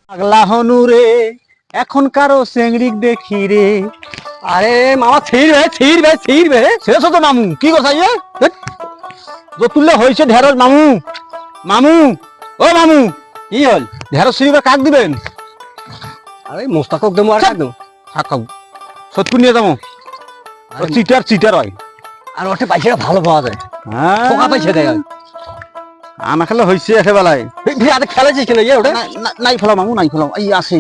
পাগলা হনু রে এখন কারো চেংড়িক দেখি রে। আরে মামা ছিড়বে শেষ হতো মামু কি কথা তুললে হয়েছে ঢেঁড়স মামু। মামু ও মামু কি হল ঢেঁড়স ছিড়বে কাক দিবেন? আরে মোস্তাকক দেবো আর কাক দেবো? কাক খাবো সত্যি নিয়ে যাবো। চিটার হয় আর ওটা পয়সাটা ভালো পাওয়া যায়। হ্যাঁ পয়সা দেয় আনা খেলে হয়েছে একেবেলায় খেলেছিস কিনা ওটা নাই ফেলাম মামু নাই ফেলাম এই আসে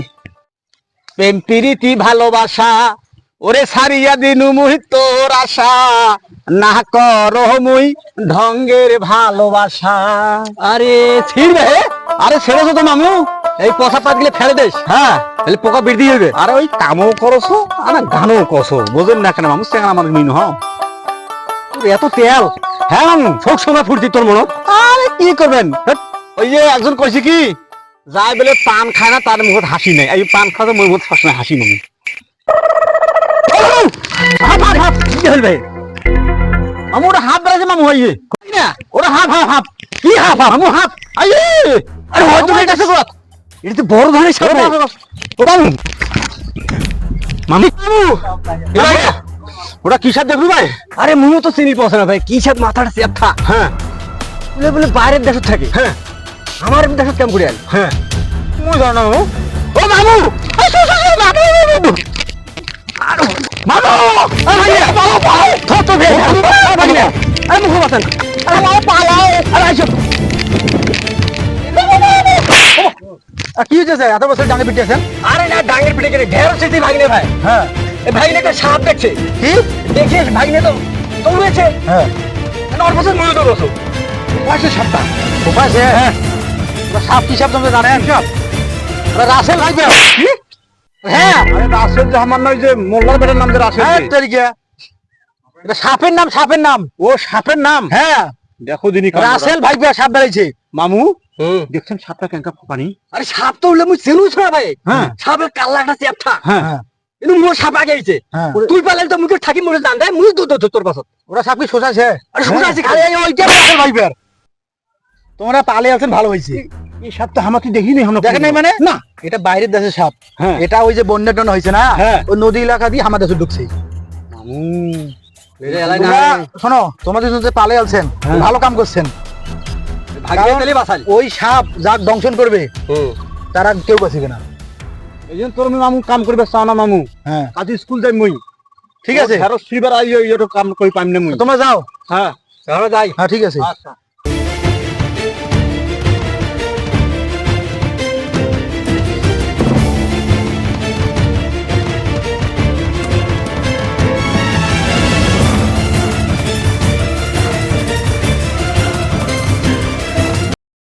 প্রেম প্রীতি ভালোবাসা ওরে সারিয়া দিনু মুই তোর আশা না করো মুই ঢঙ্গের ভালোবাসা। আরে ছিড়বে আরে ছেড়েছ তো মামু এই পচা পাত গেলে ফেলে দেশ। হ্যাঁ তাহলে পোকা বৃদ্ধি হইবে। আরে ওই কামও করছো আর গানও করছো বোঝেন না কেন মামু চেঙ্গা আমার মিনু হও এত তেল। হ্যাঁ মামু সব সময় ফুর্তি তোর মনে। আরে কি করবেন ওই যে একজন কইছে কি যাই বলে পান খায় না তার মুখত হাসি নেই। এই পান খাওয়া মোর মুখত সবসময় হাসি মামু। কি হইবে মামু ওটা হাফ বেড়েছে মামু হইয়ে না ওটা হাফ কি হাফ মামু হাফ আইয়ে আরে হয়তো এটা তো বড় ধরনের সাপ মামু মামু ওটা কি সাপ দেখবি ভাই? আরে মুও তো চিনি পছন্দ না ভাই কি সাপ মাথাটা চেপথা। হ্যাঁ বলে বাইরের দেশত থাকে। হ্যাঁ আমার দেশত কেমন করে আল? হ্যাঁ মুই জানো না মামু। ও মামু কি হয়েছে এত বছর ডাঙের পিঠে আছেন? আরে না ডাঙের পিঠে কেটে ঢের স্মৃতি ভাগিনে ভাই। হ্যাঁ ভাগিনে একটা সাপ দেখছে কি দেখে ভাগিনে তো দৌড়েছে। হ্যাঁ 9 বছর মনে তো বছর উপাসে সাপটা উপাসে। হ্যাঁ সাপ কি সাপ তুমি জানেন? সাপ রাসেল ভাইবে কি? হ্যাঁ আরে রাসেল যে আমার নয় যে মোল্লার বেটার নাম যে রাসেল। হ্যাঁ তারিখে এটা সাপের নাম ও সাপের নাম। হ্যাঁ দেখো দিনি রাসেল ভাইবে সাপ বেড়াইছে মামু। দেখছেন সাপটা কেঙ্কা পানি? আরে সাপ তো উঠলে মুই চেনুছ না ভাই। হ্যাঁ সাপের কাল্লাটা চেপটা। হ্যাঁ কিন্তু মোর সাপ আগে আইছে তুই পালে তো মুখে থাকি মোরে জান দেয় মুই তোর পাছত ওরা সাপ কি শোষাছে? আরে শোষাছে আরে ওইটা রাসেল ভাইবে তোমরা পালে আছেন ভালো হইছে। এই সাপ তো আমাকে দেখিনি আমরা দেখেন নাই মানে না এটা বাইরের দেশের সাপ। এটা ওই যে বন্যা টন হয়েছে না ওই নদী এলাকা দিয়ে আমাদের দেশে ঢুকছে। শোনো তোমাদের যে পালে আছেন ভালো কাম করছেন। ওই সাপ যাক দংশন করবে তারা কেউ বাঁচিবে না। এই জন্য তোর মামু কাম করবে চাও না মামু। হ্যাঁ আজ স্কুল যাই মুই ঠিক আছে কাম করি পাইম না মুই। তোমরা যাও। হ্যাঁ যাই। হ্যাঁ ঠিক আছে। আচ্ছা